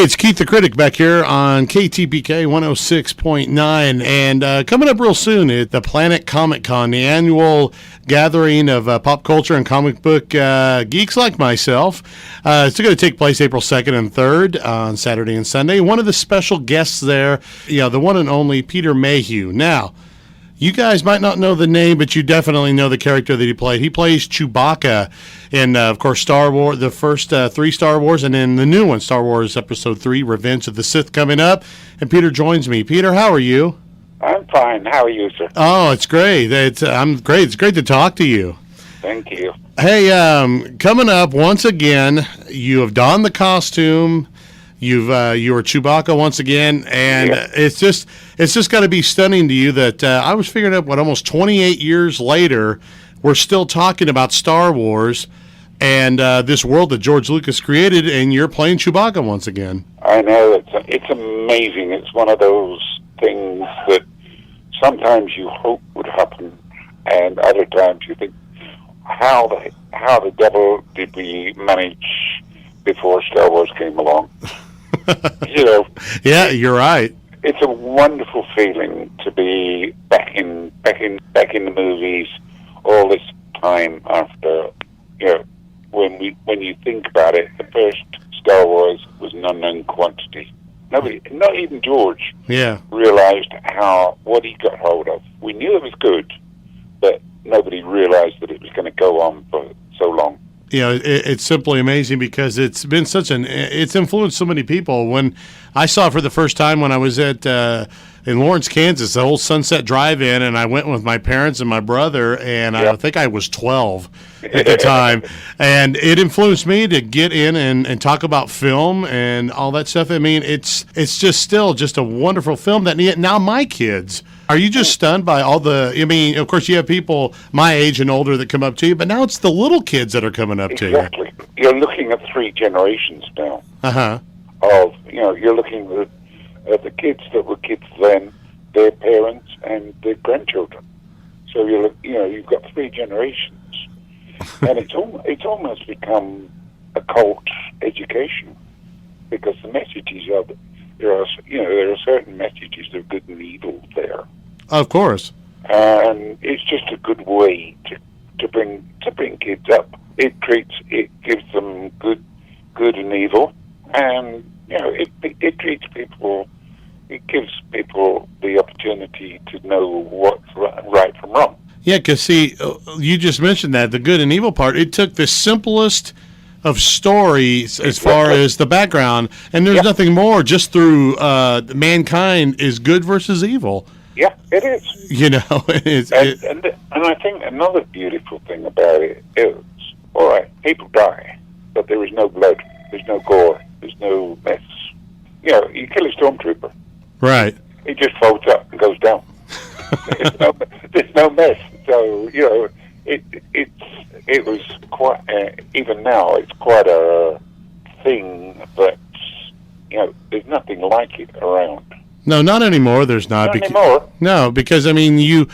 it's Keith the Critic back here on KTPK 106.9. And coming up real soon at the Planet Comic Con, the annual gathering of pop culture and comic book geeks like myself. It's going to take place April 2nd and 3rd on Saturday and Sunday. One of the special guests there, the one and only Peter Mayhew. Now, you guys might not know the name, but you definitely know the character that he played. He plays Chewbacca in, of course, Star Wars, the first three Star Wars, and then the new one, Star Wars Episode 3, Revenge of the Sith, coming up. And Peter joins me. Peter, how are you? I'm fine. How are you, sir? Oh, it's great. I'm great. It's great to talk to you. Thank you. Hey, coming up once again, you have donned the costume. You are Chewbacca once again, and it's just got to be stunning to you that I was figuring out almost 28 years later, we're still talking about Star Wars and this world that George Lucas created, and you're playing Chewbacca once again. I know it's amazing. It's one of those things that sometimes you hope would happen, and other times you think, how the devil did we manage before Star Wars came along? Yeah, you're right. It's a wonderful feeling to be back in the movies all this time after. When you think about it, the first Star Wars was an unknown quantity. Nobody, not even George, realized what he got hold of. We knew it was good, but nobody realized that it was going to go on for so long. It's simply amazing because it's influenced so many people. When I saw it for the first time when I was in Lawrence, Kansas, the old Sunset Drive-In, and I went with my parents and my brother, and I think I was 12 at the time, and it influenced me to get in and talk about film and all that stuff. I mean, it's just still just a wonderful film that now my kids. Are you just stunned by all of course you have people my age and older that come up to you, but now it's the little kids that are coming up to you. Exactly. You're looking at three generations now. Uh-huh. You're looking at the kids that were kids then, their parents, and their grandchildren. So you've got three generations. And it's almost become a cult education because the messages are there are certain messages of good and evil there. Of course. And it's just a good way to bring kids up. It gives them good and evil, and it treats people. It gives people the opportunity to know what's right from wrong. Yeah, because see, you just mentioned that the good and evil part. It took the simplest of stories as far as the background, and there's nothing more. Just through mankind is good versus evil. Yeah, it is. And I think another beautiful thing about it is, all right, people die, but there is no blood, there's no gore, there's no mess. You kill a stormtrooper, right? He just folds up and goes down. There's no mess. So it was quite. Even now, it's quite a thing that there's nothing like it around. No, not anymore. There's not. Not anymore. No, because you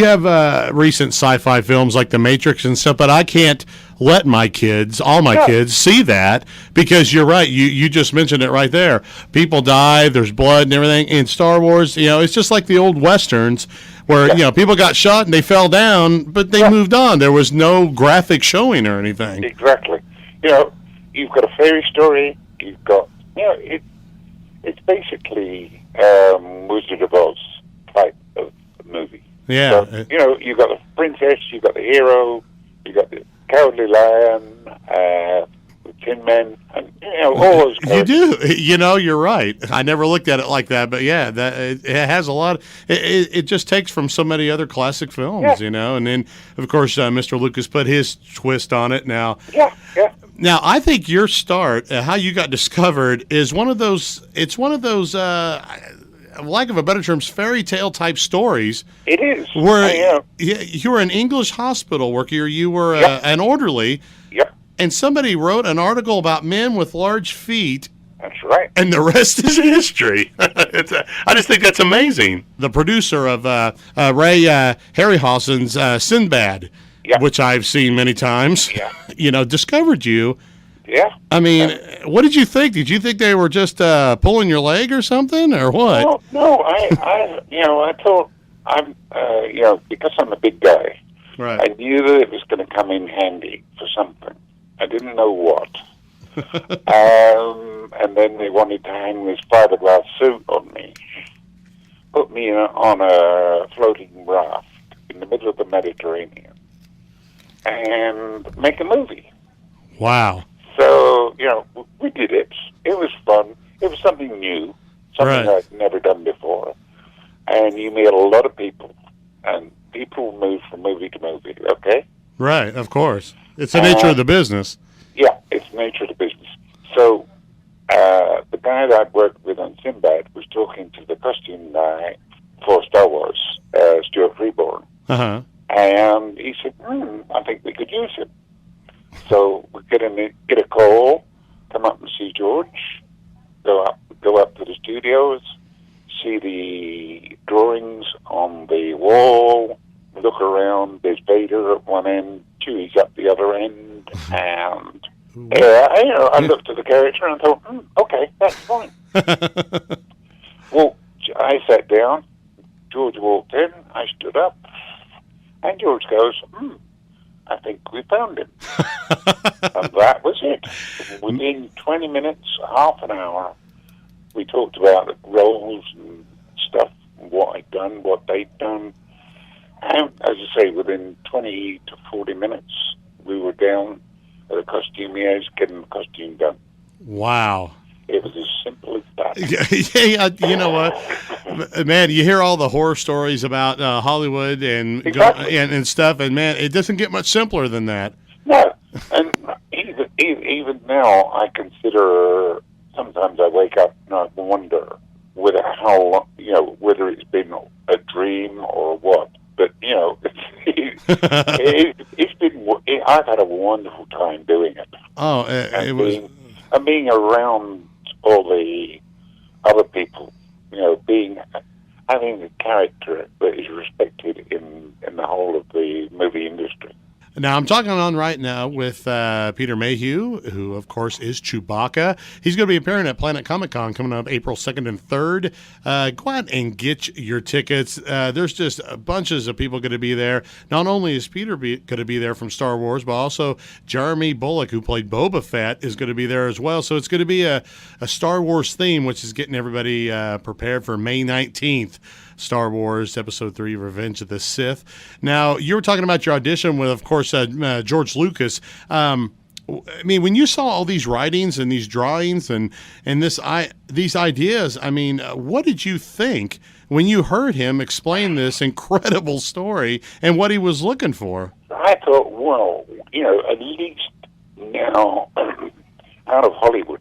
have recent sci-fi films like The Matrix and stuff, but I can't let all my kids, see that because you're right. You just mentioned it right there. People die. There's blood and everything. In Star Wars, it's just like the old westerns where people got shot and they fell down, but they moved on. There was no graphic showing or anything. Exactly. You've got a fairy story. You've got it's basically Wizard of Oz type of movie. Yeah. So, you've got the princess, you've got the hero, you've got the Cowardly Lion, the Tin Men, and all those characters. You do. You're right. I never looked at it like that, but yeah, it has a lot. It just takes from so many other classic films, and then of course Mr. Lucas put his twist on it. Now, Now, I think your start, how you got discovered, is one of those. It's one of those, lack of a better term, fairy tale type stories. It is. Where you were an English hospital worker. You were an orderly. Yep. And somebody wrote an article about men with large feet. That's right. And the rest is history. I just think that's amazing. The producer of Ray Harryhausen's Sinbad, which I've seen many times, discovered you Yeah. I mean, what did you think? Did you think they were just pulling your leg or something, or what? No. I thought because I'm a big guy, Right. I knew that it was going to come in handy for something. I didn't know what. And then they wanted to hang this fiberglass suit on me, put me on a floating raft in the middle of the Mediterranean, and make a movie. Wow. So, we did it. It was fun. It was something new, something Right. I'd never done before. And you meet a lot of people, and people move from movie to movie, okay? Right. Of course, it's the nature of the business. Yeah, it's the nature of the business. So, the guy that I'd worked with on Sinbad was talking to the costume guy for Star Wars, Stuart Freeborn. Uh-huh. And he said, I think we could use him. So we get a call, come up and see George, go up to the studios, see the drawings on the wall, look around, there's Vader at one end, Chewie's up the other end, and I looked at the character and thought, okay, that's fine. Well, I sat down, George walked in, I stood up, and George goes, I think we found him. And that was it. Within 20 minutes, half an hour, we talked about the roles and stuff, what I'd done, what they'd done. And as I say, within 20 to 40 minutes, we were down at the costumier's getting the costume done. Wow. It was as simple as that. Yeah, you know what, man? You hear all the horror stories about Hollywood and Exactly. and stuff, and man, it doesn't get much simpler than that. No, and even now, I consider, sometimes I wake up and I wonder whether whether it's been a dream or what. But I've had a wonderful time doing it. Oh, it was. Being around all the other people, having a character that is respected in the whole of the movie industry. Now, I'm talking on right now with Peter Mayhew, who, of course, is Chewbacca. He's going to be appearing at Planet Comic Con coming up April 2nd and 3rd. Go out and get your tickets. There's just bunches of people going to be there. Not only is Peter going to be there from Star Wars, but also Jeremy Bulloch, who played Boba Fett, is going to be there as well. So it's going to be a Star Wars theme, which is getting everybody prepared for May 19th. Star Wars Episode 3, Revenge of the Sith. Now, you were talking about your audition with, of course, George Lucas. I mean, when you saw all these writings and these drawings and these ideas, I mean, what did you think when you heard him explain this incredible story and what he was looking for? I thought, well, at least now out of Hollywood,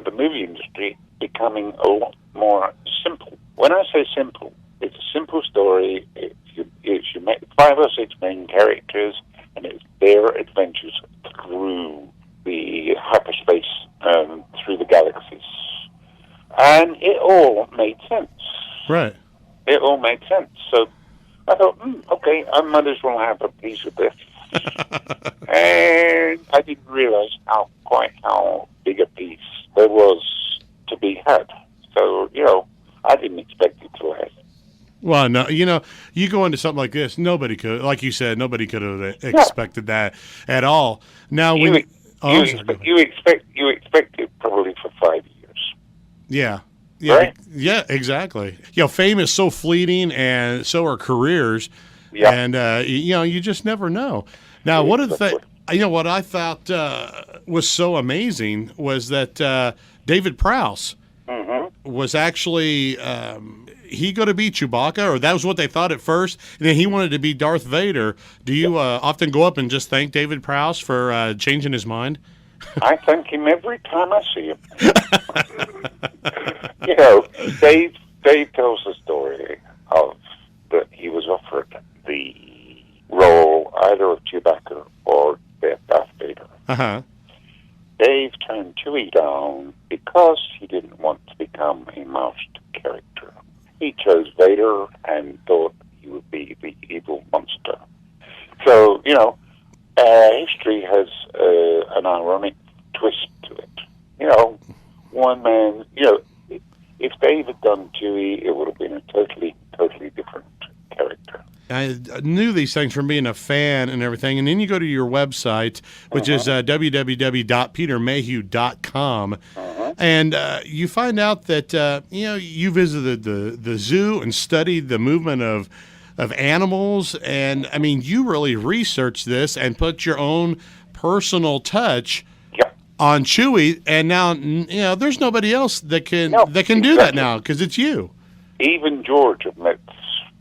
the movie industry becoming a lot more simple. When I say simple, it's a simple story. You make 5 or 6 main characters, and it's their adventures through the hyperspace, through the galaxies. And it all made sense. Right. It all made sense. So I thought, okay, I might as well have a piece of this. And I didn't realize how big a piece there was to be had. So, I didn't expect it to last. Well, no, you go into something like this, nobody could, like you said, nobody could have expected that at all. Now, you expect it probably for 5 years. Yeah. Right? Yeah, exactly. Fame is so fleeting, and so are careers. Yeah. And, you just never know. Now, what I thought was so amazing was that David Prowse was actually he going to be Chewbacca, or that was what they thought at first, and then he wanted to be Darth Vader. Do you often go up and just thank David Prowse for changing his mind? I thank him every time I see him. Dave tells the story of that he was offered the role either of Chewbacca or Darth Vader. Uh-huh. Dave turned Chewie down because he didn't want to become a masked character. He chose Vader and thought he would be the evil monster. So, history has an ironic twist to it. One man, if Dave had done Chewie, it would have been a totally different character. I knew these things from being a fan and everything. And then you go to your website, which is www.petermayhew.com. And you find out that, you visited the zoo and studied the movement of animals. And, I mean, you really researched this and put your own personal touch on Chewie. And now, there's nobody else that can do that now because it's you. Even George admits,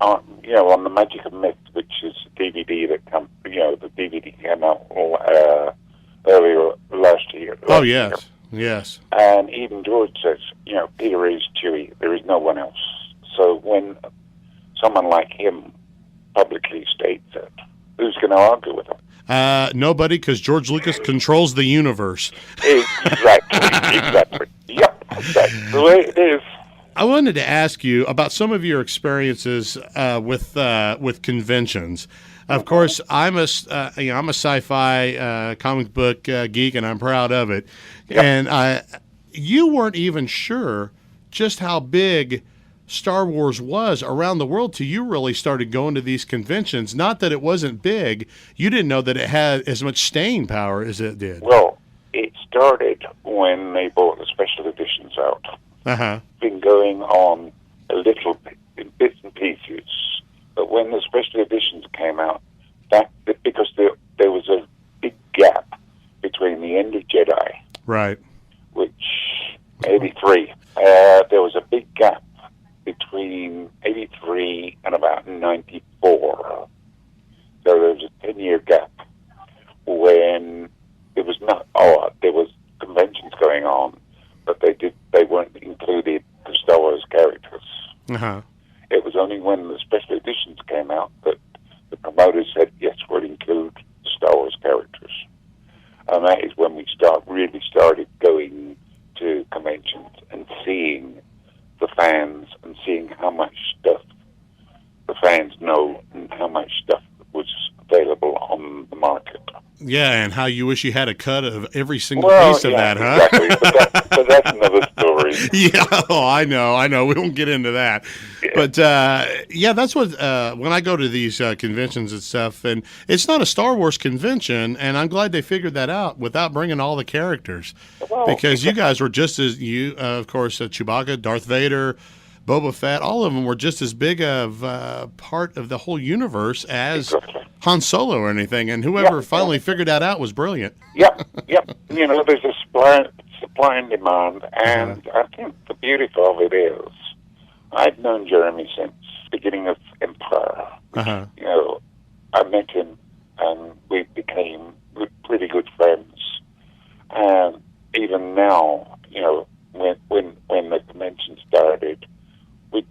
on the Magic of Myth, which is a DVD that the DVD came out earlier last year. Yes. And even George says, Peter is Chewie. There is no one else. So when someone like him publicly states it, who's going to argue with him? Nobody, because George Lucas controls the universe. Exactly. Yep, that's the way it is. I wanted to ask you about some of your experiences with conventions. Of course, I'm a sci-fi comic book geek, and I'm proud of it. Yep. And you weren't even sure just how big Star Wars was around the world till you really started going to these conventions. Not that it wasn't big, you didn't know that it had as much staying power as it did. Well, it started when they brought the special editions out. Been going on a little bit in bits and pieces, but when the special editions came out, because there was a big gap between the end of Jedi, right, which 83, there was a big gap between 83 and about 94. So there was a 10-year gap when there was conventions going on, but they weren't included the Star Wars characters. It was only when the special editions came out that the promoters said, yes, we'll include the Star Wars characters. And that is when we really started going to conventions and seeing the fans and seeing how much stuff the fans know and how much stuff was available on the market. Yeah, and how you wish you had a cut of every single piece of that, huh? Exactly, but that's another story. I know. We won't get into that. Yeah. But, that's what, when I go to these conventions and stuff, and it's not a Star Wars convention, and I'm glad they figured that out without bringing all the characters. Because you guys were just as, of course, Chewbacca, Darth Vader, Boba Fett, all of them were just as big of part of the whole universe as Han Solo or anything, and whoever finally figured that out was brilliant. Yep. There's a supply and demand, and I think the beauty of it is, I've known Jeremy since the beginning of Empire. I met him, and we became pretty good friends. And even now, when the convention started, we'd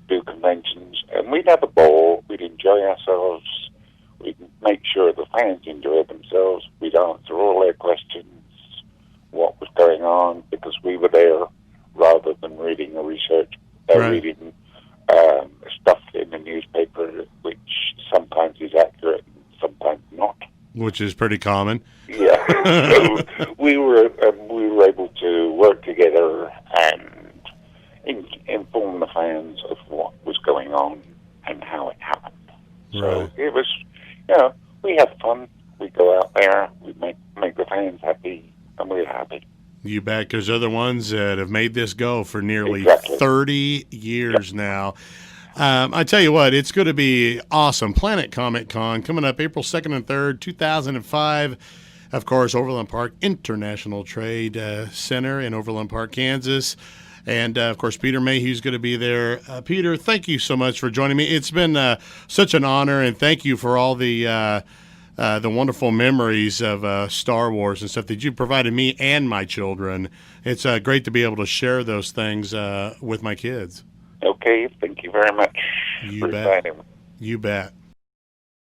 do conventions, and we'd have a ball, we'd enjoy ourselves, we'd make sure the fans enjoyed themselves, we'd answer all their questions, what was going on, because we were there rather than reading reading stuff in the newspaper, which sometimes is accurate and sometimes not. Which is pretty common. Yeah. So we were able to work together and inform the fans of what was going on and how it happened. So it was, we had fun. We go out there, we make the fans happy, and we're happy. You bet, because they're the ones that have made this go for nearly 30 years now. I tell you what, it's going to be awesome. Planet Comic Con coming up April 2nd and 3rd, 2005. Of course, Overland Park International Trade Center in Overland Park, Kansas. And, of course, Peter Mayhew is going to be there. Peter, thank you so much for joining me. It's been such an honor, and thank you for all the wonderful memories of Star Wars and stuff that you provided me and my children. It's great to be able to share those things with my kids. Okay, thank you very much. You bet. You bet.